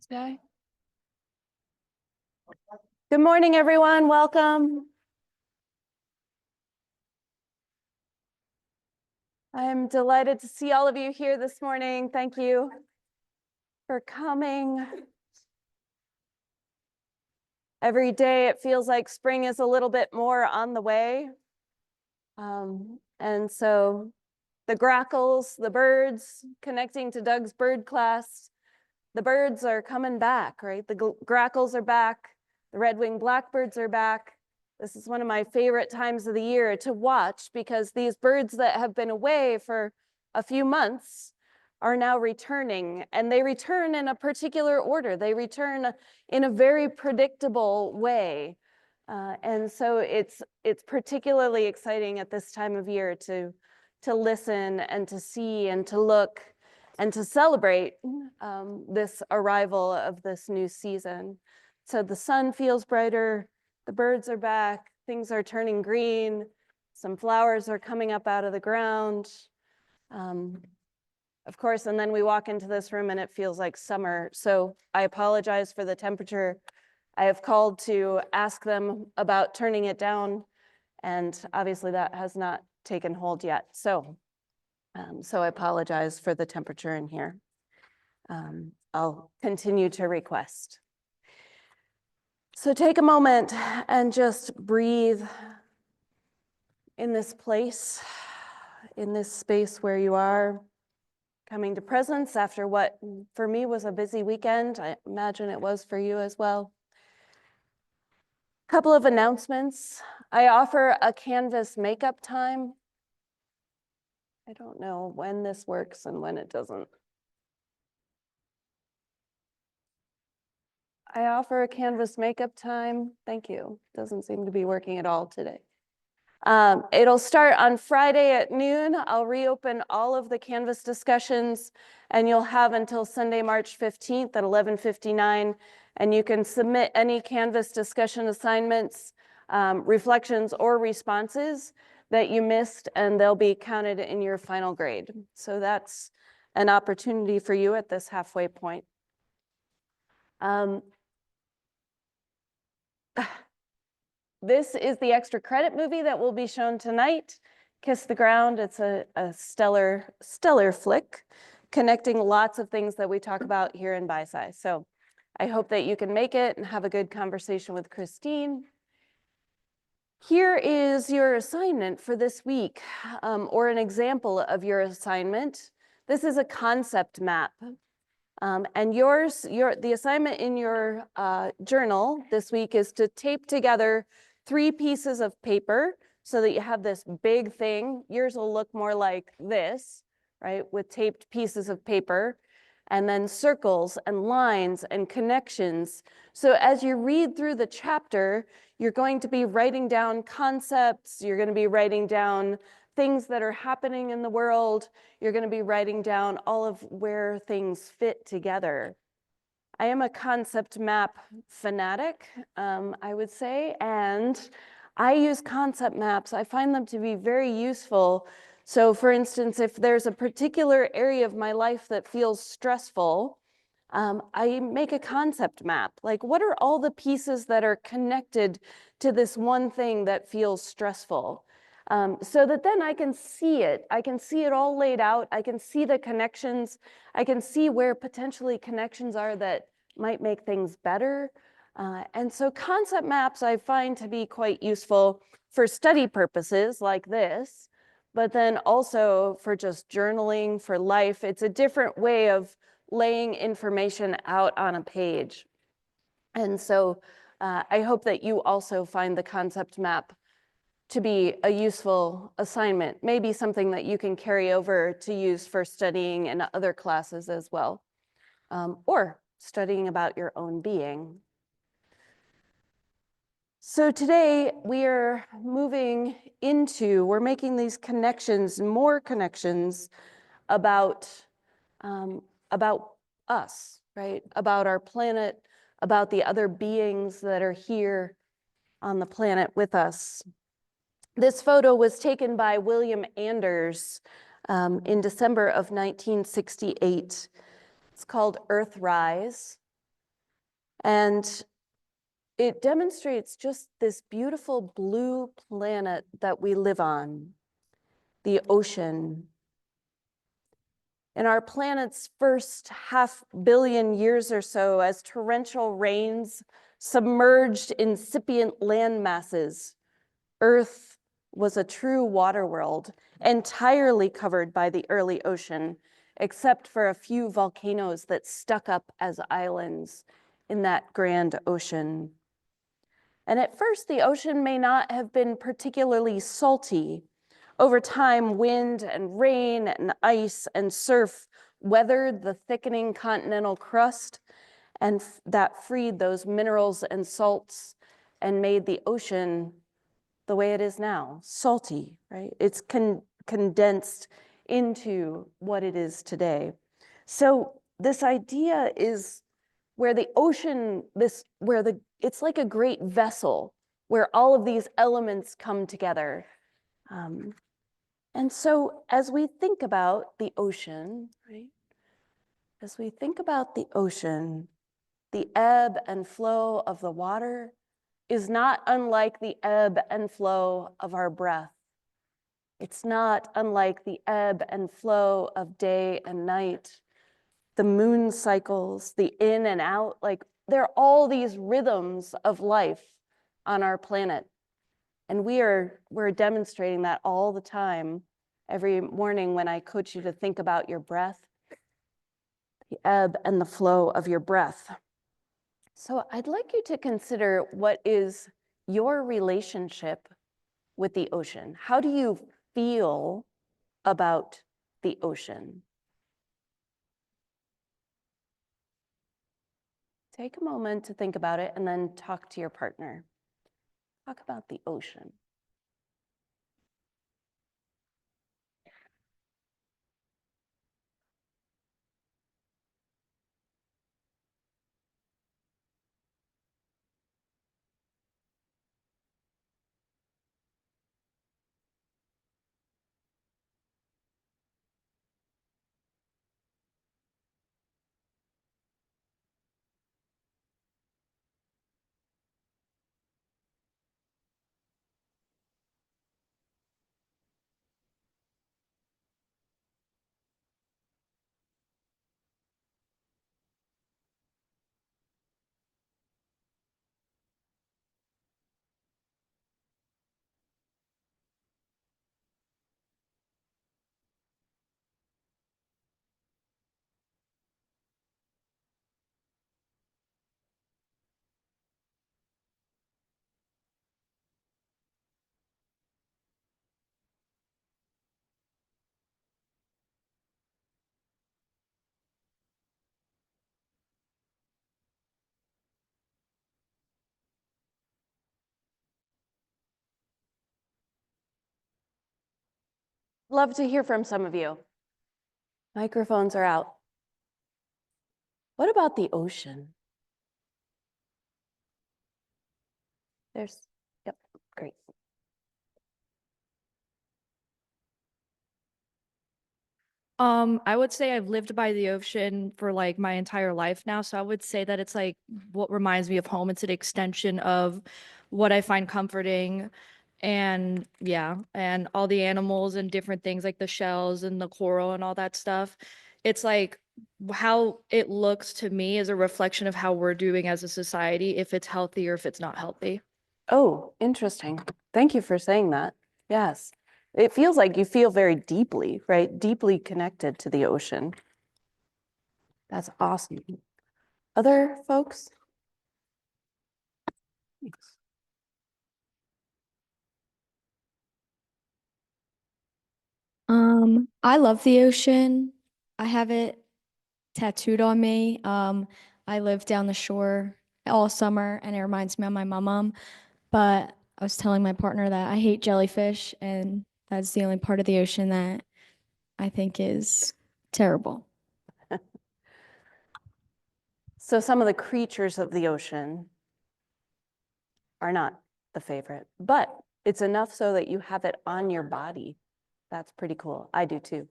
Today. Good morning, everyone. Welcome. I'm delighted to see all of you here this morning. Thank you for coming. Every day it feels like spring is a little bit more on the way. And so the grackles, the birds, connecting to Doug's bird class, the birds are coming back, right? The grackles are back. The red-winged blackbirds are back. This is one of my favorite times of the year to watch because these birds that have been away for a few months are now returning, and they return in a particular order. They return in a very predictable way. And so it's particularly exciting at this time of year to listen and to see and to look and to celebrate this arrival of this new season. So the sun feels brighter, the birds are back, things are turning green, some flowers are coming up out of the ground. Of course, and then we walk into this room and it feels like summer. So I apologize for the temperature. I have called to ask them about turning it down, and obviously that has not taken hold yet. So I apologize for the temperature in here. I'll continue to request. So take a moment and just breathe in this place, in this space where you are, coming to presence after what for me was a busy weekend. I imagine it was for you as well. Couple of announcements. I offer a Canvas makeup time. I don't know when this works and when it doesn't. I offer a Canvas makeup time. Thank you. Doesn't seem to be working at all today. It'll start on Friday at noon. I'll reopen all of the Canvas discussions, and you'll have until Sunday, March 15th at 11:59. And you can submit any Canvas discussion assignments, reflections, or responses that you missed, and they'll be counted in your final grade. So that's an opportunity for you at this halfway point. This is the extra credit movie that will be shown tonight, Kiss the Ground. It's a stellar flick, connecting lots of things that we talk about here in BiSci. So I hope that you can make it and have a good conversation with Christine. Here is your assignment for this week, or an example of your assignment. This is a concept map. And the assignment in your journal this week is to tape together 3 pieces of paper so that you have this big thing. Yours will look more like this, right, with taped pieces of paper, and then circles and lines and connections. So as you read through the chapter, you're going to be writing down concepts, you're going to be writing down things that are happening in the world. You're going to be writing down all of where things fit together. I am a concept map fanatic, I would say, and I use concept maps. I find them to be very useful. So for instance, if there's a particular area of my life that feels stressful, I make a concept map. Like, what are all the pieces that are connected to this one thing that feels stressful? So that then I can see it. I can see it all laid out. I can see the connections. I can see where potentially connections are that might make things better. And so concept maps I find to be quite useful for study purposes like this, but then also for just journaling, for life. It's a different way of laying information out on a page. And so I hope that you also find the concept map to be a useful assignment, maybe something that you can carry over to use for studying in other classes as well, or studying about your own being. So today we're making these connections, more connections about us, right? About our planet, about the other beings that are here on the planet with us. This photo was taken by William Anders in December of 1968. It's called Earthrise. And it demonstrates just this beautiful blue planet that we live on, the ocean. In our planet's first 500 million years or so, as torrential rains submerged incipient land masses, Earth was a true water world, entirely covered by the early ocean, except for a few volcanoes that stuck up as islands in that grand ocean. And at first, the ocean may not have been particularly salty. Over time, wind and rain and ice and surf weathered the thickening continental crust, and that freed those minerals and salts and made the ocean the way it is now, salty, right? It's condensed into what it is today. So this idea is where the ocean, it's like a great vessel where all of these elements come together. And so as we think about the ocean, right? As we think about the ocean, the ebb and flow of the water is not unlike the ebb and flow of our breath. It's not unlike the ebb and flow of day and night, the moon cycles, the in and out, like there are all these rhythms of life on our planet. And we're demonstrating that all the time. Every morning when I coach you to think about your breath, the ebb and the flow of your breath. So I'd like you to consider what is your relationship with the ocean. How do you feel about the ocean? Take a moment to think about it and then talk to your partner. Talk about the ocean. Love to hear from some of you. Microphones are out. What about the ocean? Yep, great. I would say I've lived by the ocean for like my entire life now. So I would say that it's like what reminds me of home. It's an extension of what I find comforting. And yeah, and all the animals and different things like the shells and the coral and all that stuff. It's like how it looks to me is a reflection of how we're doing as a society, if it's healthy or if it's not healthy. Oh, interesting. Thank you for saying that. Yes. It feels like you feel very deeply, right? Deeply connected to the ocean. That's awesome. Other folks? Thanks. I love the ocean. I have it tattooed on me. I live down the shore all summer and it reminds me of my mom. But I was telling my partner that I hate jellyfish and that's the only part of the ocean that I think is terrible. So some of the creatures of the ocean are not the favorite, but it's enough so that you have it on your body. That's pretty cool. I do too.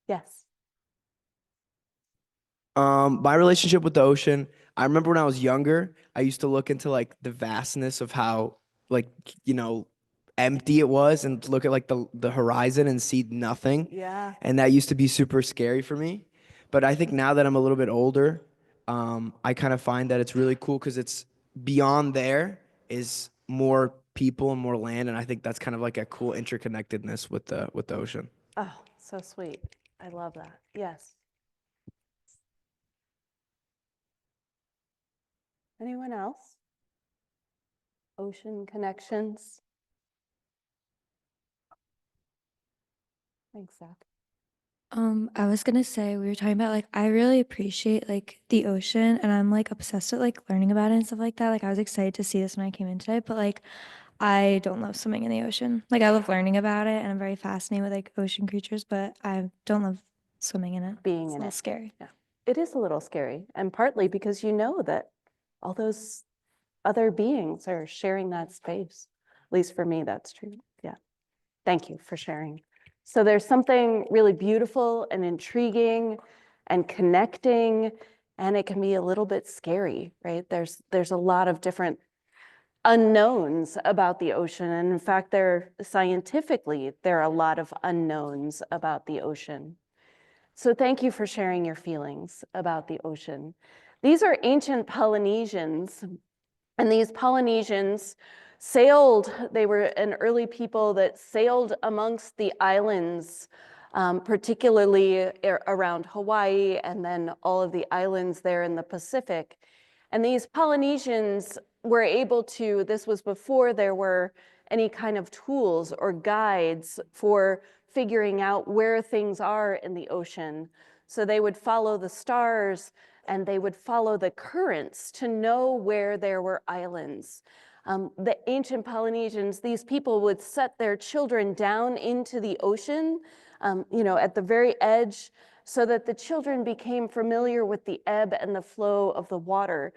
Yes. My relationship with the ocean, I remember when I was younger, I used to look into like the vastness of how like, you know, empty it was and look at like the horizon and see nothing. Yeah. And that used to be super scary for me. But I think now that I'm a little bit older, I kind of find that it's really cool because it's beyond there is more people and more land, and I think that's kind of like a cool interconnectedness with the ocean. Oh, so sweet. I love that. Yes. Anyone else? Ocean connections? Thanks, Zach. I was gonna say we were talking about like I really appreciate like the ocean and I'm like obsessed with like learning about it and stuff like that. Like I was excited to see this when I came in today, but like I don't love swimming in the ocean. Like I love learning about it and I'm very fascinated with like ocean creatures, but I don't love swimming in it. Being It's a in little it. scary. Yeah. It is a little scary, and partly because you know that all those other beings are sharing that space. At least for me, that's true. Yeah. Thank you for sharing. So there's something really beautiful and intriguing and connecting, and it can be a little bit scary, right? There's a lot of different unknowns about the ocean. And in fact, scientifically, there are a lot of unknowns about the ocean. So thank you for sharing your feelings about the ocean. These are ancient Polynesians, and these Polynesians sailed, they were an early people that sailed amongst the islands, particularly around Hawaii and then all of the islands there in the Pacific. And these Polynesians were able to, this was before there were any kind of tools or guides for figuring out where things are in the ocean. So they would follow the stars and they would follow the currents to know where there were islands. The ancient Polynesians, these people would set their children down into the ocean, at the very edge, so that the children became familiar with the ebb and the flow of the water.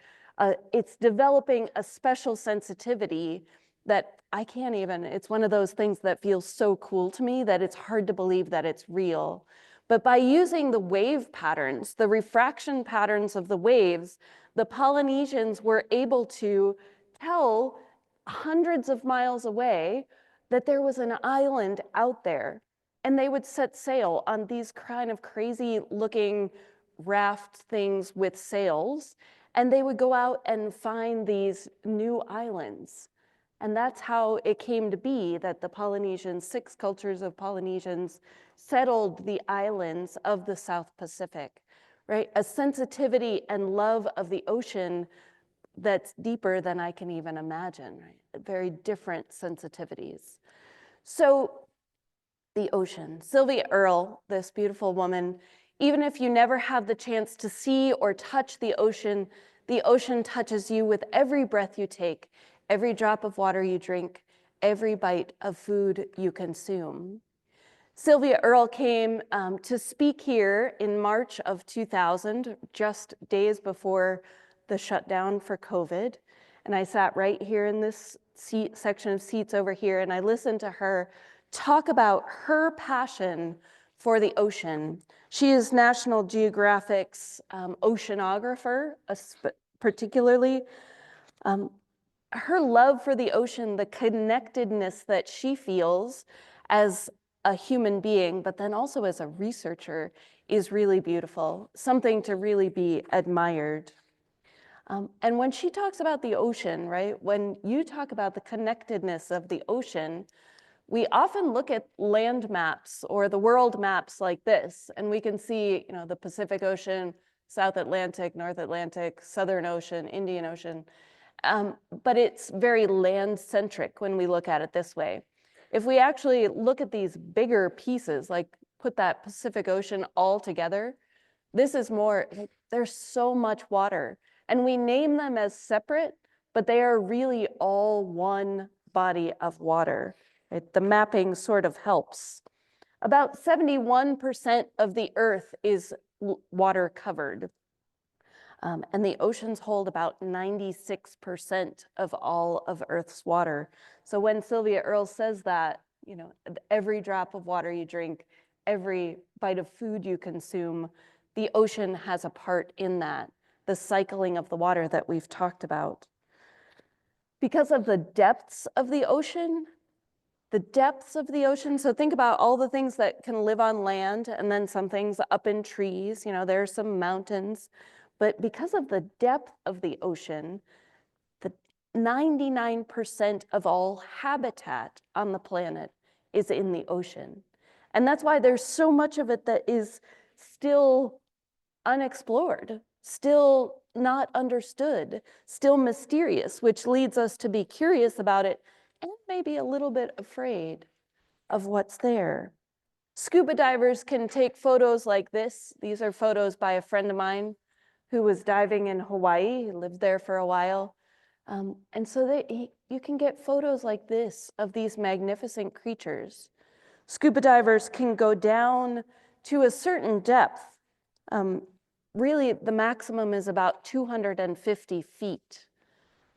It's developing a special sensitivity that I can't even, it's one of those things that feels so cool to me that it's hard to believe that it's real. But by using the wave patterns, the refraction patterns of the waves, the Polynesians were able to tell hundreds of miles away that there was an island out there. And they would set sail on these kind of crazy looking raft things with sails. And they would go out and find these new islands. And that's how it came to be that the Polynesians, 6 cultures of Polynesians, settled the islands of the South Pacific, right? A sensitivity and love of the ocean that's deeper than I can even imagine, right? Very different sensitivities. So the ocean. Sylvia Earle, this beautiful woman, even if you never have the chance to see or touch the ocean touches you with every breath you take, every drop of water you drink, every bite of food you consume. Sylvia Earle came to speak here in March of 2000, just days before the shutdown for COVID. And I sat right here in this section of seats over here, and I listened to her talk about her passion for the ocean. She is National Geographic's oceanographer, particularly. Her love for the ocean, the connectedness that she feels as a human being, but then also as a researcher, is really beautiful, something to really be admired. And when she talks about the ocean, right, when you talk about the connectedness of the ocean, we often look at land maps or the world maps like this, and we can see, the Pacific Ocean, South Atlantic, North Atlantic, Southern Ocean, Indian Ocean. But it's very land-centric when we look at it this way. If we actually look at these bigger pieces, like put that Pacific Ocean all together, this is more, there's so much water. And we name them as separate, but they are really all one body of water. Right? The mapping sort of helps. About 71% of the Earth is water covered. And the oceans hold about 96% of all of Earth's water. So when Sylvia Earle says that, every drop of water you drink, every bite of food you consume, the ocean has a part in that, the cycling of the water that we've talked about. Because of the depths of the ocean, so think about all the things that can live on land and then some things up in trees, there are some mountains, but because of the depth of the ocean, the 99% of all habitat on the planet is in the ocean. And that's why there's so much of it that is still unexplored, still not understood, still mysterious, which leads us to be curious about it and maybe a little bit afraid of what's there. Scuba divers can take photos like this. These are photos by a friend of mine who was diving in Hawaii. He lived there for a while. And so you can get photos like this of these magnificent creatures. Scuba divers can go down to a certain depth. Really, the maximum is about 250 feet.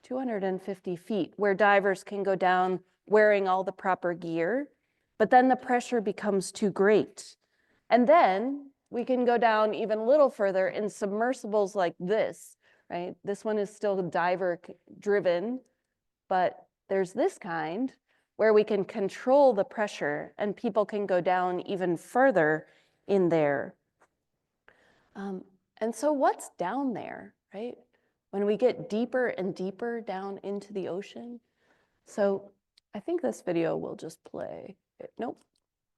250 feet, where divers can go down wearing all the proper gear, but then the pressure becomes too great. And then we can go down even a little further in submersibles like this, right? This one is still diver driven, but there's this kind where we can control the pressure and people can go down even further in there. And so what's down there, right? When we get deeper and deeper down into the ocean. So I think this video will just play. Nope.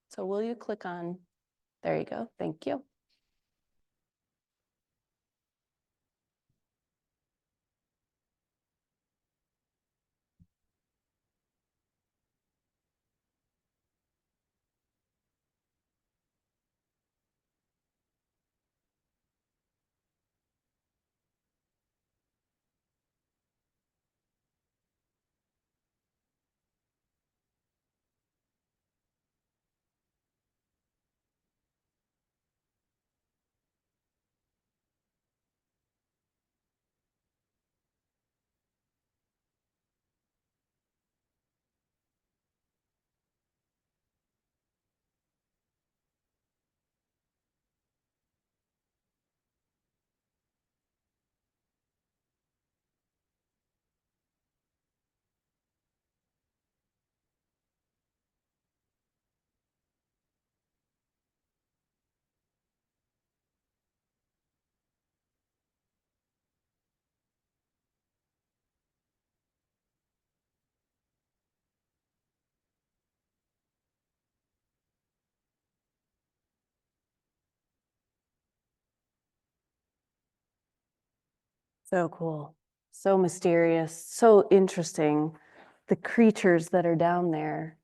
So will you click on, there you go, thank you. So cool, so mysterious, so interesting. The creatures that are down there,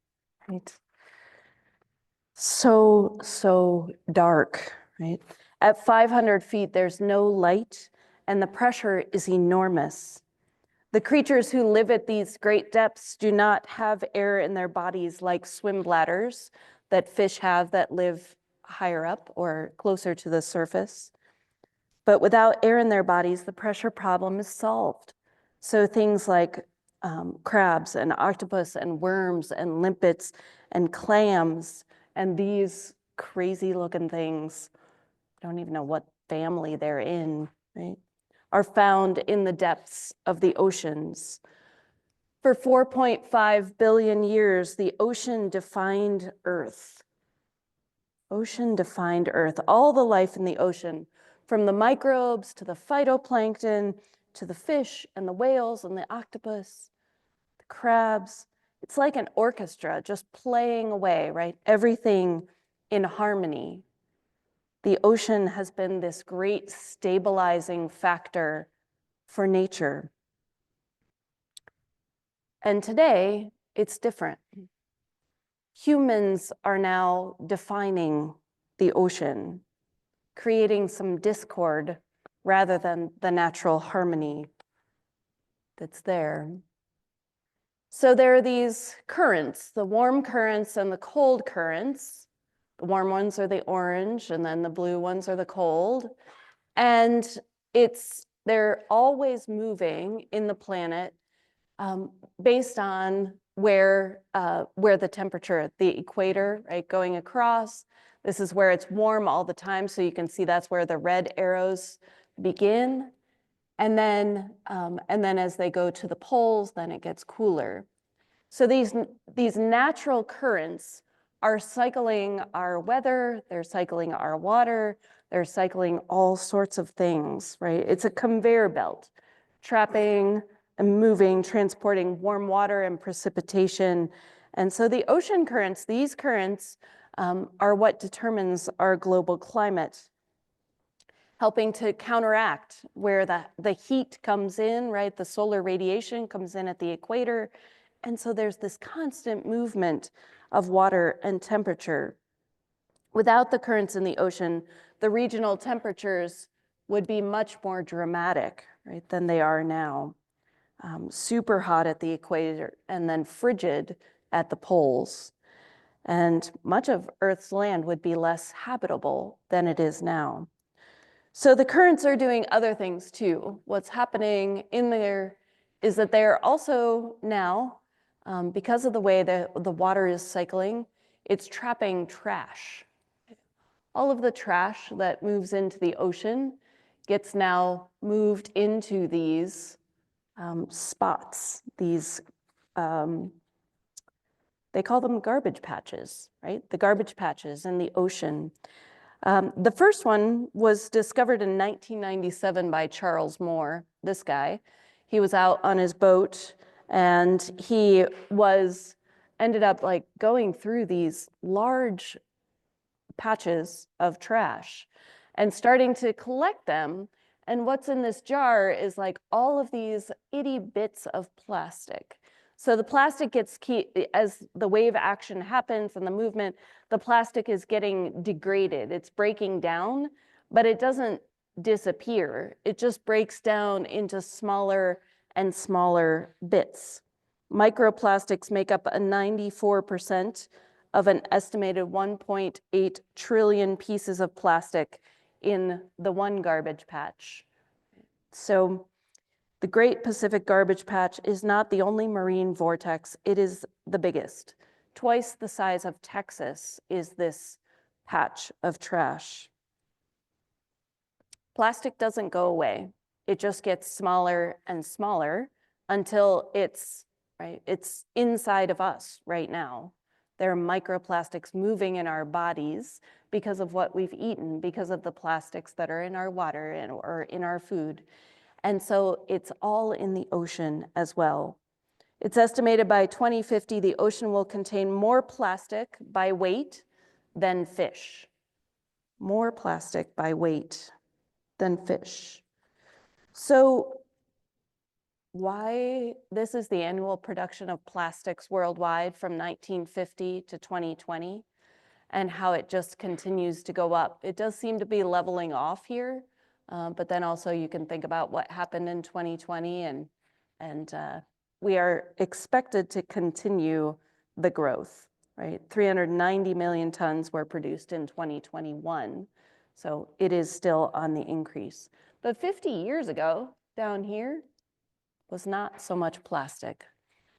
right? So dark, right? At 500 feet, there's no light and the pressure is enormous. The creatures who live at these great depths do not have air in their bodies like swim bladders that fish have that live higher up or closer to the surface. But without air in their bodies, the pressure problem is solved. So things like crabs and octopus and worms and limpets and clams and these crazy looking things, I don't even know what family they're in, right, are found in the depths of the oceans. For 4.5 billion years, the ocean defined Earth. Ocean defined Earth, all the life in the ocean, from the microbes to the phytoplankton, to the fish and the whales and the octopus, the crabs. It's like an orchestra just playing away, right? Everything in harmony. The ocean has been this great stabilizing factor for nature. And today, it's different. Humans are now defining the ocean, creating some discord rather than the natural harmony that's there. So there are these currents, the warm currents and the cold currents. The warm ones are the orange, and then the blue ones are the cold. And they're always moving in the planet based on where the temperature, the equator, right, going across. This is where it's warm all the time. So you can see that's where the red arrows begin. And then as they go to the poles, then it gets cooler. So these natural currents are cycling our weather, they're cycling our water, they're cycling all sorts of things, right? It's a conveyor belt, trapping and moving, transporting warm water and precipitation. And so the ocean currents, these currents are what determines our global climate, helping to counteract where the heat comes in, right? The solar radiation comes in at the equator. And so there's this constant movement of water and temperature. Without the currents in the ocean, the regional temperatures would be much more dramatic, right, than they are now. Super hot at the equator and then frigid at the poles. And much of Earth's land would be less habitable than it is now. So the currents are doing other things too. What's happening in there is that they're also now, because of the way the water is cycling, it's trapping trash. All of the trash that moves into the ocean gets now moved into these spots, these, they call them garbage patches, right? The garbage patches in the ocean. The first one was discovered in 1997 by Charles Moore, this guy. He was out on his boat and he ended up like going through these large patches of trash and starting to collect them. And what's in this jar is like all of these itty bits of plastic. So the plastic gets as the wave action happens and the movement, the plastic is getting degraded. It's breaking down, but it doesn't disappear. It just breaks down into smaller and smaller bits. Microplastics make up a 94% of an estimated 1.8 trillion pieces of plastic in the one garbage patch. So the Great Pacific Garbage Patch is not the only marine vortex, it is the biggest. Twice the size of Texas is this patch of trash. Plastic doesn't go away. It just gets smaller and smaller until it's inside of us right now. There are microplastics moving in our bodies because of what we've eaten, because of the plastics that are in our water or in our food. And so it's all in the ocean as well. It's estimated by 2050, the ocean will contain more plastic by weight than fish. More plastic by weight than fish. So why this is the annual production of plastics worldwide from 1950 to 2020 and how it just continues to go up. It does seem to be leveling off here, but then also you can think about what happened in 2020 and we are expected to continue the growth, right? 390 million tons were produced in 2021. So it is still on the increase. But 50 years ago, down here, was not so much plastic.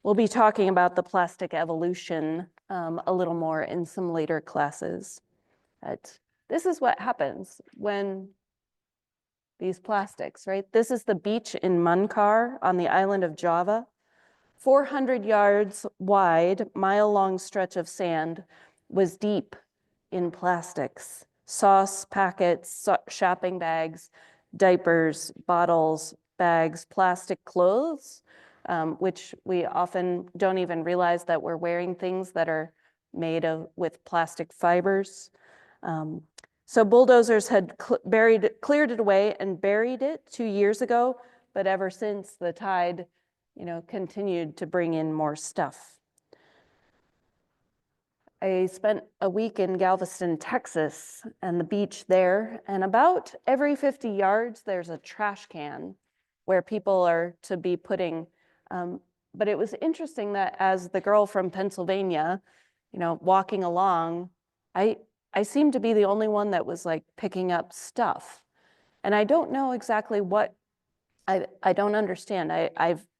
We'll be talking about the plastic evolution a little more in some later classes. But this is what happens when these plastics, right? This is the beach in Munkar on the island of Java. 400 yards wide, mile-long stretch of sand was deep in plastics. Sauce packets, shopping bags, diapers, bottles, bags, plastic clothes, which we often don't even realize that we're wearing things that are made with plastic fibers. So bulldozers had cleared it away and buried it 2 years ago, but ever since the tide, continued to bring in more stuff. I spent a week in Galveston, Texas, and the beach there, and about every 50 yards, there's a trash can where people are to be putting, but it was interesting that as the girl from Pennsylvania, walking along, I seemed to be the only one that was like picking up stuff. And I don't know exactly what, I don't understand.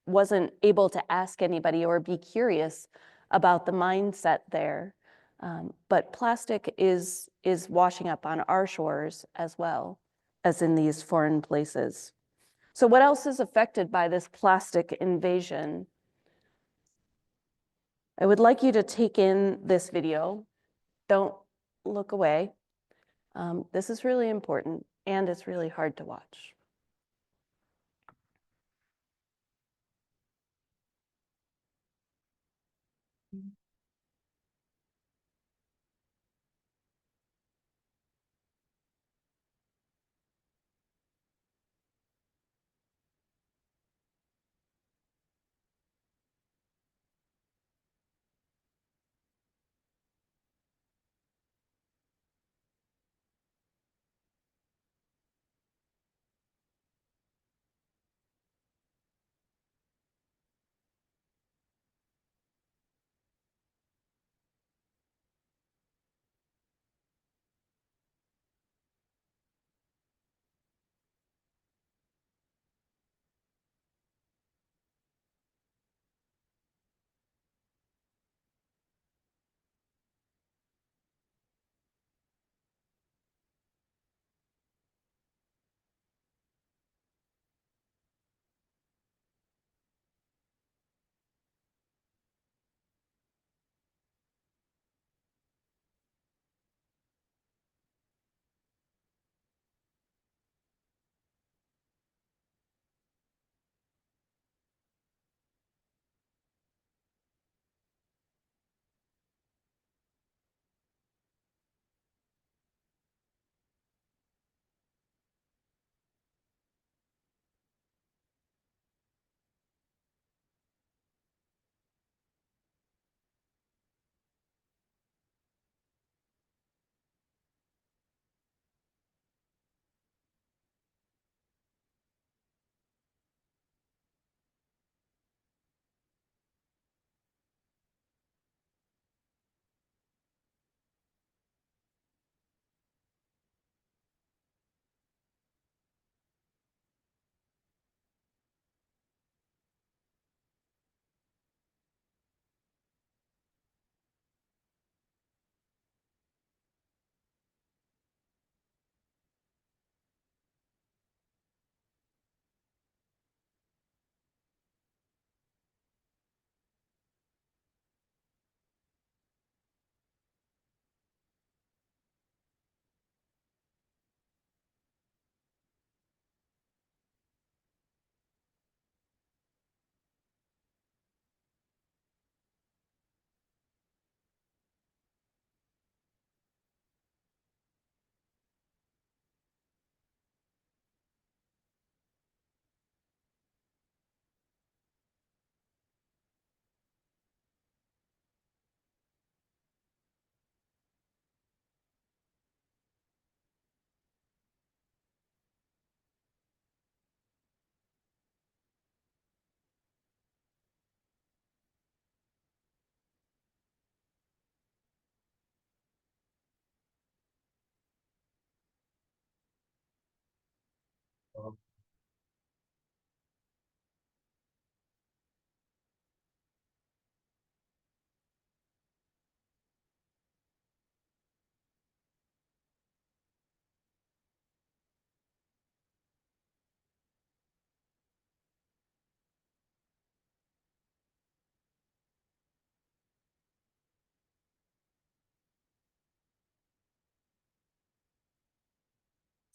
wasn't able to ask anybody or be curious about the mindset there. But plastic is washing up on our shores as well as in these foreign places. So what else is affected by this plastic invasion? I would like you to take in this video. Don't look away. This is really important and it's really hard to watch.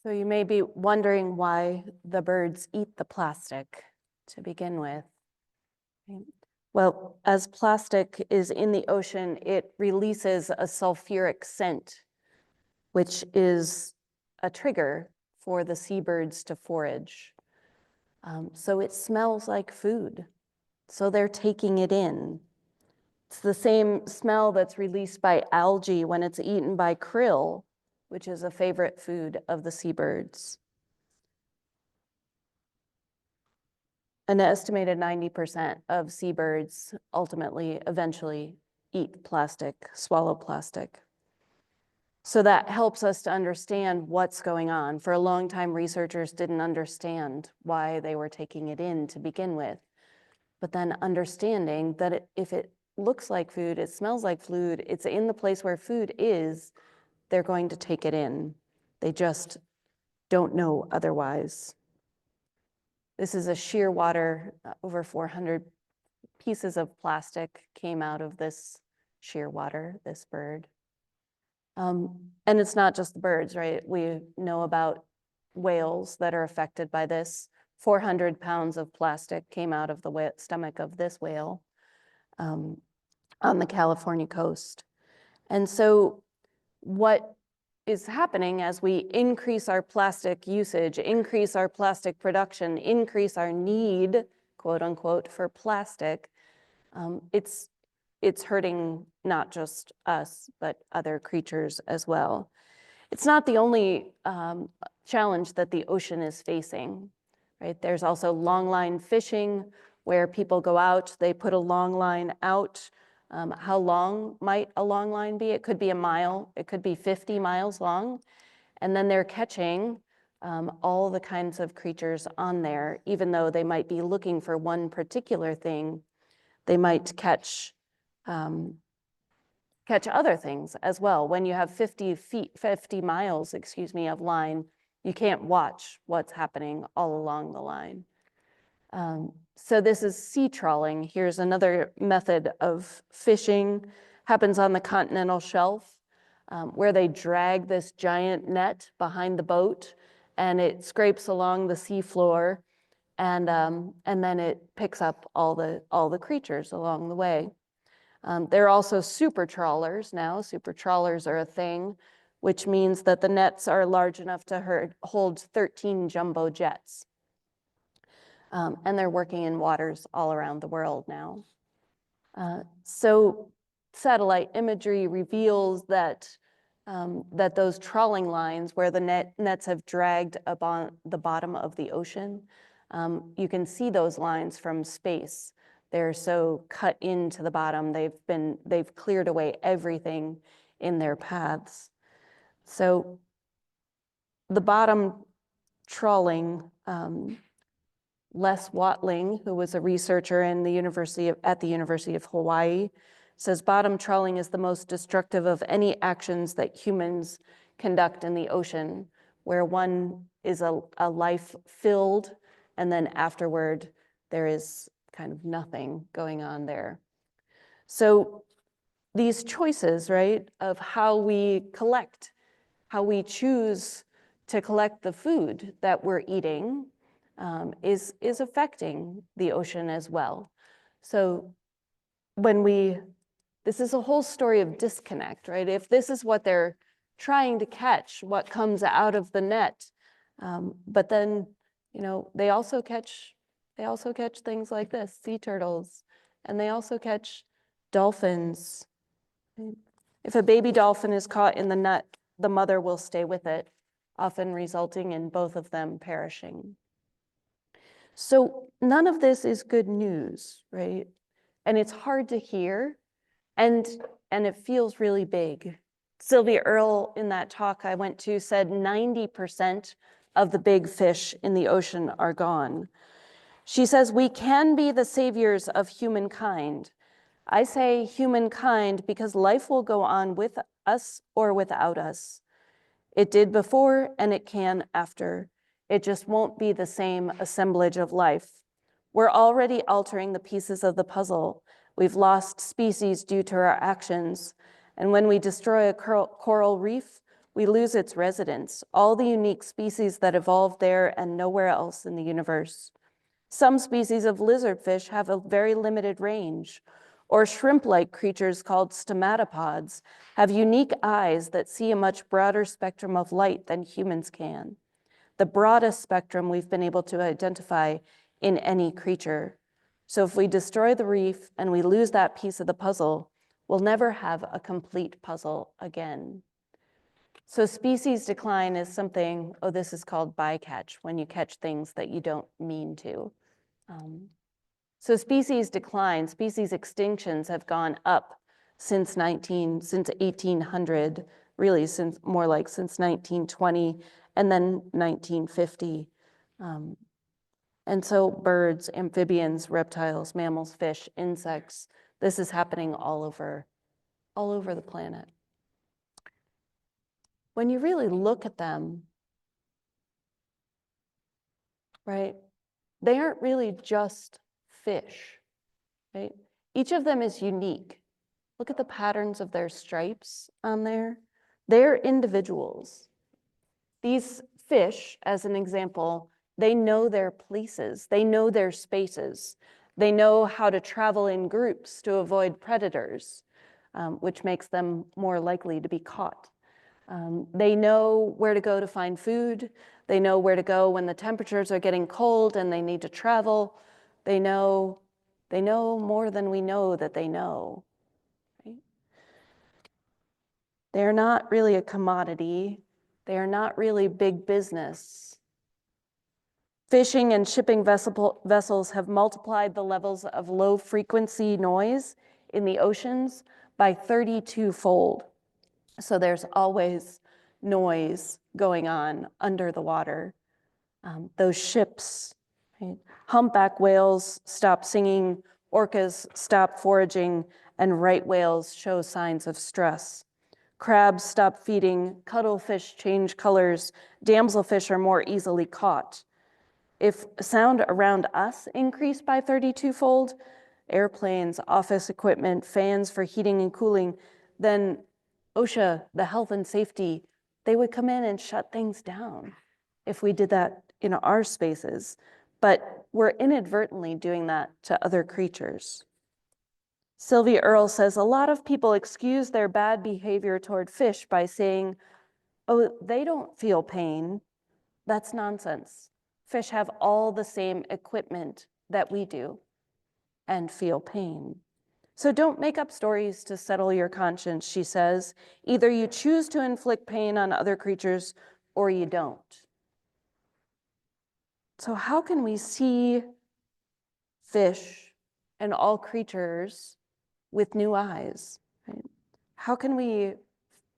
So you may be wondering why the birds eat the plastic to begin with. Right? Well, as plastic is in the ocean, it releases a sulfuric scent, which is a trigger for the seabirds to forage. So it smells like food. So they're taking it in. It's the same smell that's released by algae when it's eaten by krill, which is a favorite food of the seabirds. An estimated 90% of seabirds ultimately, eventually eat plastic, swallow plastic. So that helps us to understand what's going on. For a long time, researchers didn't understand why they were taking it in to begin with. but then understanding that if it looks like food, it smells like food, it's in the place where food is, they're going to take it in. They just don't know otherwise. This is a shearwater, over 400 pieces of plastic came out of this shearwater, this bird. And it's not just the birds, right? We know about whales that are affected by this. 400 pounds of plastic came out of the stomach of this whale on the California coast. And so what is happening as we increase our plastic usage, increase our plastic production, increase our need, quote unquote, for plastic, it's hurting not just us, but other creatures as well. It's not the only challenge that the ocean is facing, right? There's also long line fishing where people go out, they put a long line out. How long might a long line be? It could be a mile, it could be 50 miles long. And then they're catching all the kinds of creatures on there, even though they might be looking for one particular thing, they might catch other things as well. When you have 50 miles, of line, you can't watch what's happening all along the line. So this is sea trawling. Here's another method of fishing, happens on the continental shelf, where they drag this giant net behind the boat and it scrapes along the seafloor, and then it picks up all the creatures along the way. There are also super trawlers now. Super trawlers are a thing, which means that the nets are large enough to hold 13 jumbo jets. And they're working in waters all around the world now. So satellite imagery reveals that those trawling lines where the nets have dragged upon the bottom of the ocean, you can see those lines from space. They're so cut into the bottom. They've cleared away everything in their paths. So the bottom trawling, Les Watling, who was a researcher at the University of Hawaii, says bottom trawling is the most destructive of any actions that humans conduct in the ocean, where one is a life filled, and then afterward there is kind of nothing going on there. So these choices, right, of how we collect, how we choose to collect the food that we're eating, is affecting the ocean as well. So this is a whole story of disconnect, right? If this is what they're trying to catch, what comes out of the net, but then, they also catch things like this, sea turtles, and they also catch dolphins. If a baby dolphin is caught in the net, the mother will stay with it, often resulting in both of them perishing. So none of this is good news, right? And it's hard to hear, and it feels really big. Sylvia Earle, in that talk I went to, said 90% of the big fish in the ocean are gone. She says, we can be the saviors of humankind. I say humankind because life will go on with us or without us. It did before and it can after. It just won't be the same assemblage of life. We're already altering the pieces of the puzzle. We've lost species due to our actions. And when we destroy a coral reef, we lose its residents, all the unique species that evolved there and nowhere else in the universe. Some species of lizardfish have a very limited range, or shrimp-like creatures called stomatopods have unique eyes that see a much broader spectrum of light than humans can. The broadest spectrum we've been able to identify in any creature. So if we destroy the reef and we lose that piece of the puzzle, we'll never have a complete puzzle again. So species decline is something, this is called bycatch, when you catch things that you don't mean to. So species decline, species extinctions have gone up since 1800, really since 1920, and then 1950. And so birds, amphibians, reptiles, mammals, fish, insects, this is happening all over the planet. When you really look at them, right, they aren't really just fish, right? Each of them is unique. Look at the patterns of their stripes on there. They're individuals. These fish, as an example, they know their places, they know their spaces. They know how to travel in groups to avoid predators, which makes them more likely to be caught. They know where to go to find food. They know where to go when the temperatures are getting cold and they need to travel. They know more than we know that they know. Right? They're not really a commodity. They are not really big business. Fishing and shipping vessels have multiplied the levels of low frequency noise in the oceans by 32-fold. So there's always noise going on under the water. Those ships, right? Humpback whales stop singing, orcas stop foraging, and right whales show signs of stress. Crabs stop feeding, cuttlefish change colors, damselfish are more easily caught. If sound around us increased by 32-fold, airplanes, office equipment, fans for heating and cooling, then OSHA, the health and safety, they would come in and shut things down if we did that in our spaces. But we're inadvertently doing that to other creatures. Sylvia Earle says, a lot of people excuse their bad behavior toward fish by saying, oh, they don't feel pain. That's nonsense. Fish have all the same equipment that we do and feel pain. So don't make up stories to settle your conscience, she says. Either you choose to inflict pain on other creatures or you don't. So how can we see fish and all creatures with new eyes? Right? How can we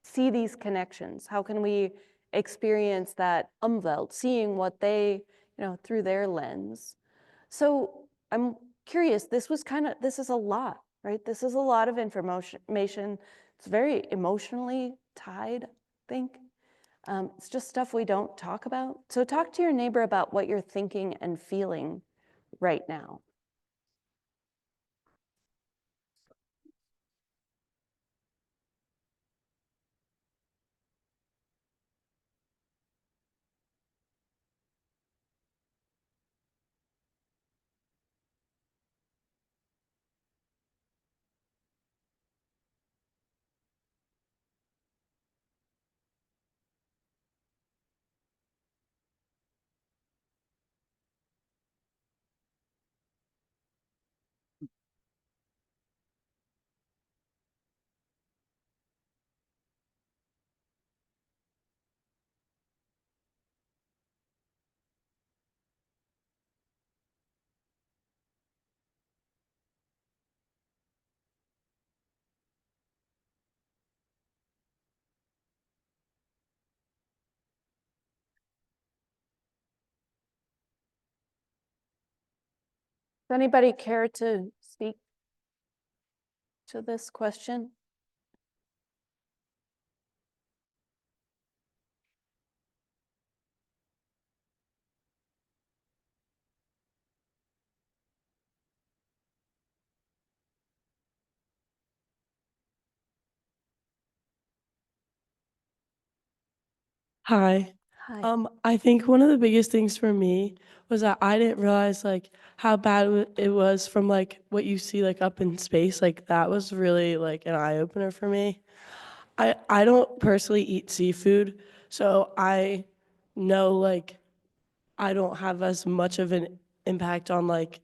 see these connections? How can we experience that Umwelt, seeing what they, through their lens? So I'm curious, this is a lot, right? This is a lot of information. It's very emotionally tied, I think. It's just stuff we don't talk about. So talk to your neighbor about what you're thinking and feeling right now. Does anybody care to speak to this question? Hi. Hi. I think one of the biggest things for me was that I didn't realize like how bad it was from like what you see like up in space. Like that was really like an eye opener for me. I don't personally eat seafood, so I know like I don't have as much of an impact on like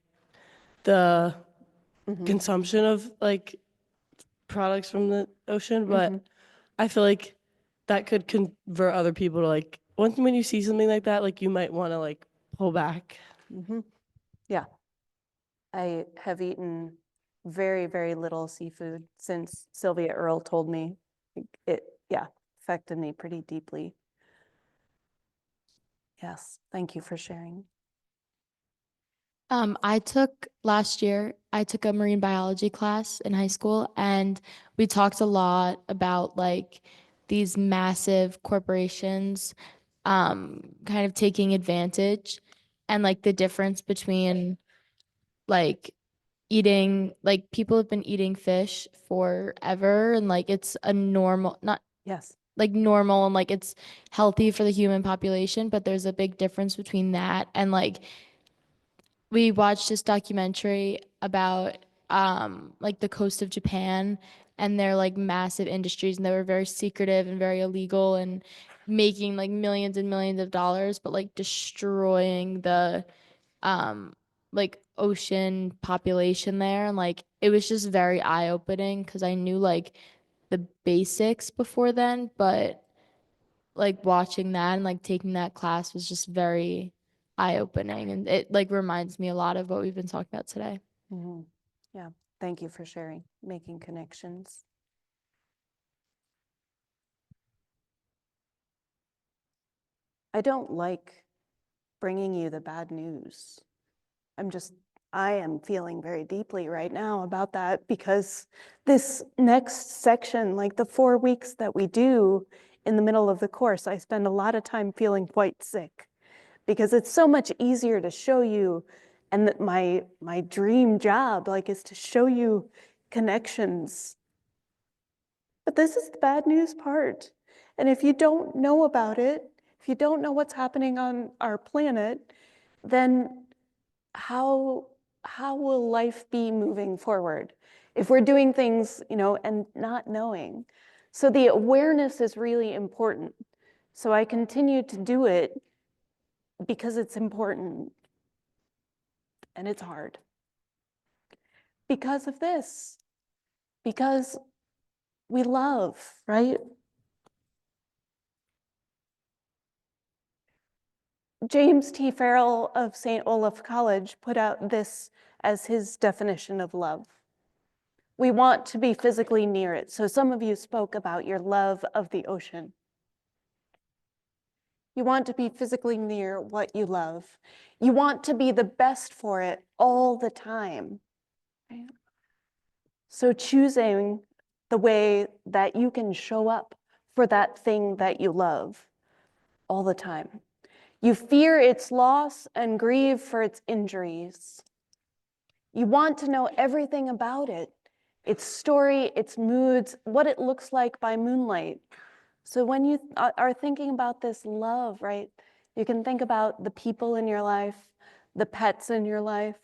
the consumption of like products from the ocean, but I feel like that could convert other people to like when you see something like that, like you might want to like pull back. Yeah. I have eaten very, very little seafood since Sylvia Earle told me. It, affected me pretty deeply. Yes, thank you for sharing. I took last year, I took a marine biology class in high school, and we talked a lot about like these massive corporations kind of taking advantage and like the difference between like eating, like people have been eating fish forever, and like it's a normal, not Yes. like normal, and like it's healthy for the human population, but there's a big difference between that and we watched this documentary about like the coast of Japan and their like massive industries, and they were very secretive and very illegal and making like millions and millions of dollars, but like destroying the um like ocean population there. And like it was just very eye-opening because I knew like the basics before then, but like watching that and like taking that class was just very eye-opening, and it like reminds me a lot of what we've been talking about today. Mhm. Yeah, thank you for sharing, making connections. I don't like bringing you the bad news. I am feeling very deeply right now about that because this next section, like the 4 weeks that we do in the middle of the course, I spend a lot of time feeling quite sick because it's so much easier to show you, and that my dream job like is to show you connections. But this is the bad news part. And if you don't know about it, if you don't know what's happening on our planet, then how how will life be moving forward if we're doing things, and not knowing? So the awareness is really important. So I continue to do it because it's important and it's hard. Because of this, because we love, right? James T. Farrell of St. Olaf College put out this as his definition of love. We want to be physically near it. So some of you spoke about your love of the ocean. You want to be physically near what you love. You want to be the best for it all the time. Right? So choosing the way that you can show up for that thing that you love all the time. You fear its loss and grieve for its injuries. You want to know everything about it, its story, its moods, what it looks like by moonlight. So when you are thinking about this love, right, you can think about the people in your life, the pets in your life,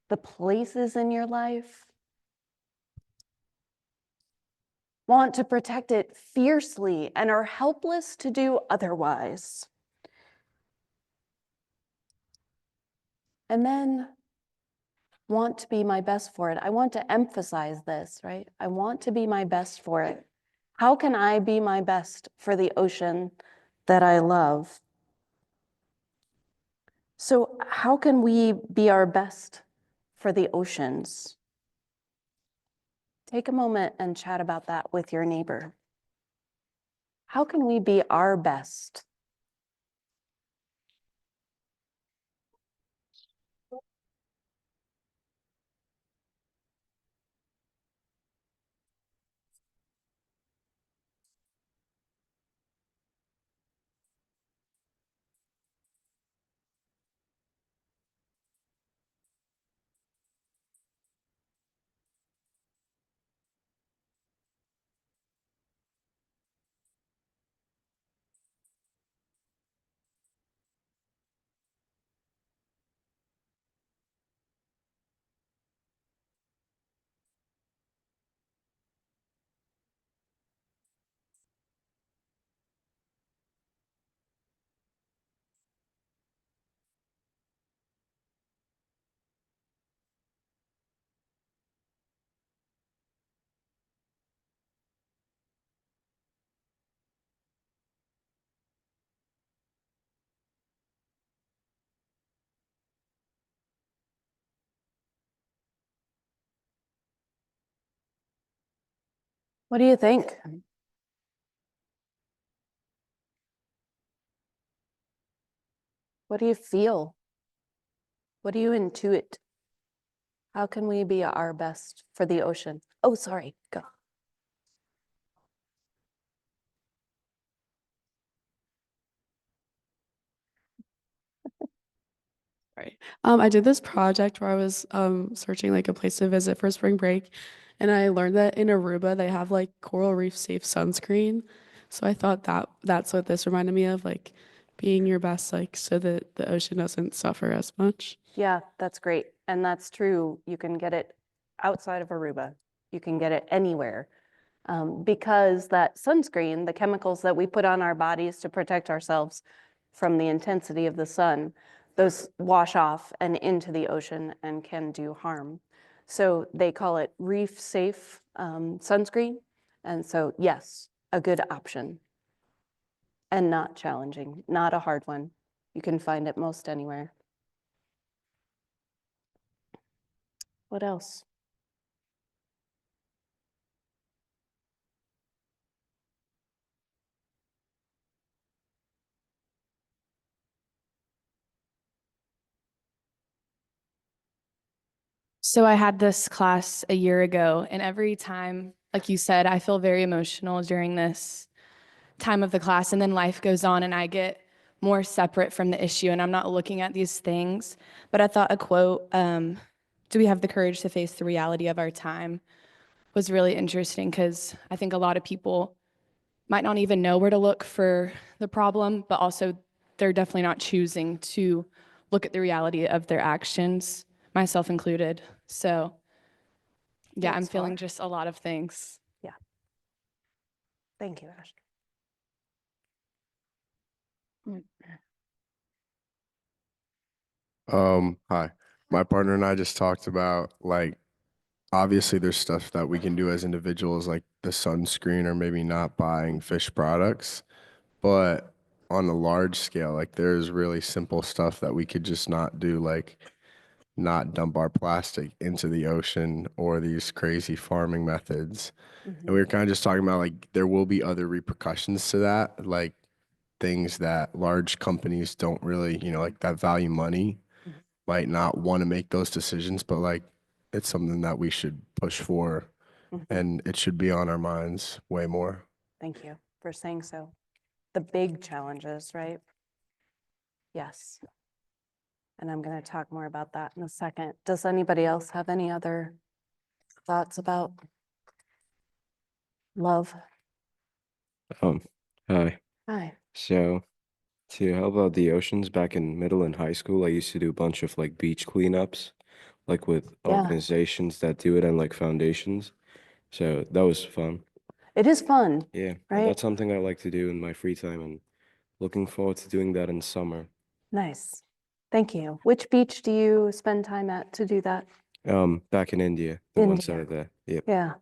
the places in your life. Want to protect it fiercely and are helpless to do otherwise. And then want to be my best for it. I want to emphasize this, right? I want to be my best for it. How can I be my best for the ocean that I love? So how can we be our best for the oceans? Take a moment and chat about that with your neighbor. How can we be our best? What do you think? What do you feel? What do you intuit? How can we be our best for the ocean? Oh, sorry, go. Right. I did this project where I was searching like a place to visit for spring break, and I learned that in Aruba they have like coral reef safe sunscreen. So I thought that that's what this reminded me of, like being your best, like so that the ocean doesn't suffer as much. Yeah, that's great. And that's true. You can get it outside of Aruba. You can get it anywhere. Because that sunscreen, the chemicals that we put on our bodies to protect ourselves from the intensity of the sun, those wash off and into the ocean and can do harm. So they call it reef safe sunscreen. And so, yes, a good option and not challenging, not a hard one. You can find it most anywhere. What else? So I had this class a year ago, and every time, like you said, I feel very emotional during this time of the class, and then life goes on, and I get more separate from the issue, and I'm not looking at these things. But I thought a quote, "Do we have the courage to face the reality of our time?" was really interesting because I think a lot of people might not even know where to look for the problem, but also they're definitely not choosing to look at the reality of their actions, myself included. So yeah, I'm That's feeling hard. just a lot of things. Thank you, Ash. Hi. My partner and I just talked about like obviously there's stuff that we can do as individuals like the sunscreen or maybe not buying fish products, but on a large scale, like there's really simple stuff that we could just not do, like not dump our plastic into the ocean or these crazy farming methods. And we were kind of just talking about like there will be other repercussions to that, like things that large companies don't really, like that value money might not want to make those decisions, but like it's something that we should push for and it should be on our minds way more. Thank you for saying so. The big challenges, right? Yes. And I'm going to talk more about that in a second. Does anybody else have any other thoughts about love? Hi. Hi. So to help out the oceans back in middle and high school, I used to do a bunch of like beach cleanups, like with Yeah. organizations that do it and like foundations. So that was fun. It is fun, Yeah. And right? that's something I like to do in my free time and looking forward to doing that in summer. Nice. Thank you. Which beach do you spend time at to do that? Back in India, the ones that India. are there. Yep. Yeah,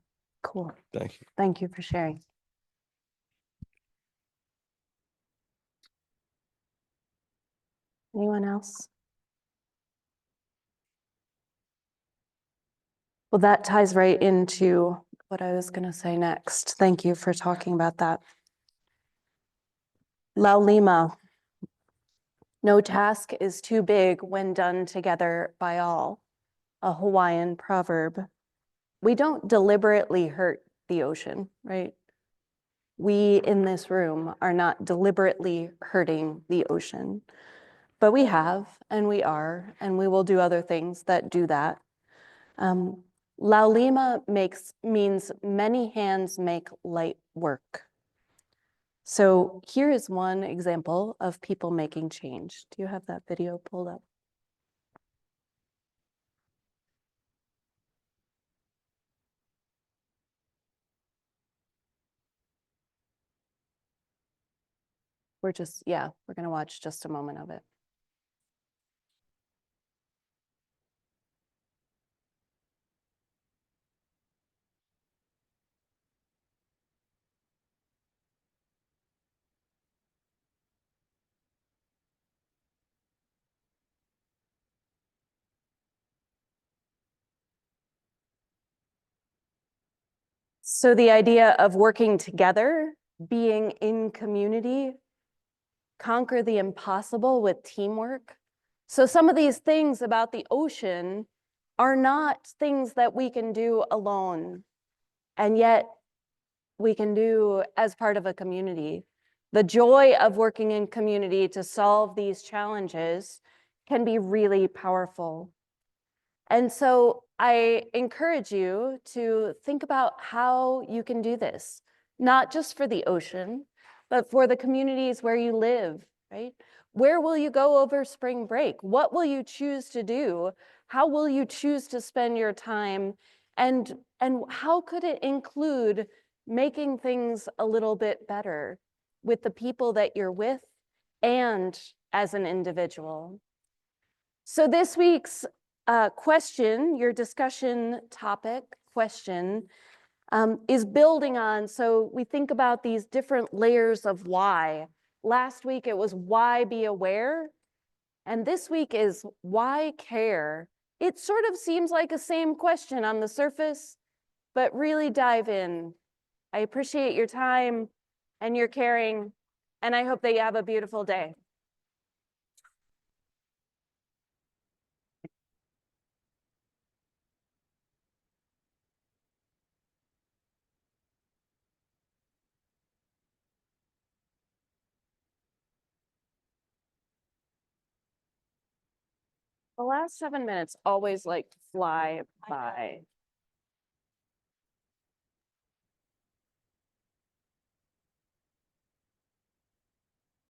cool. Thank you. Thank you for sharing. Anyone else? Well, that ties right into what I was going to say next. Thank you for talking about that. Laulima. No task is too big when done together by all. A Hawaiian proverb. We don't deliberately hurt the ocean, right? We in this room are not deliberately hurting the ocean, but we have, and we are, and we will do other things that do that. Laulima means many hands make light work. So here is one example of people making change. Do you have that video pulled up? We're going to watch just a moment of it. So the idea of working together, being in community, conquer the impossible with teamwork. So some of these things about the ocean are not things that we can do alone, and yet we can do as part of a community. The joy of working in community to solve these challenges can be really powerful. And so I encourage you to think about how you can do this, not just for the ocean, but for the communities where you live, right? Where will you go over spring break? What will you choose to do? How will you choose to spend your time? And how could it include making things a little bit better with the people that you're with and as an individual? So this week's question, your discussion topic question, is building on, so we think about these different layers of why. Last week it was why be aware, and this week is why care. It sort of seems like a same question on the surface, but really dive in. I appreciate your time and your caring, and I hope that you have a beautiful day. The last 7 minutes always like fly by.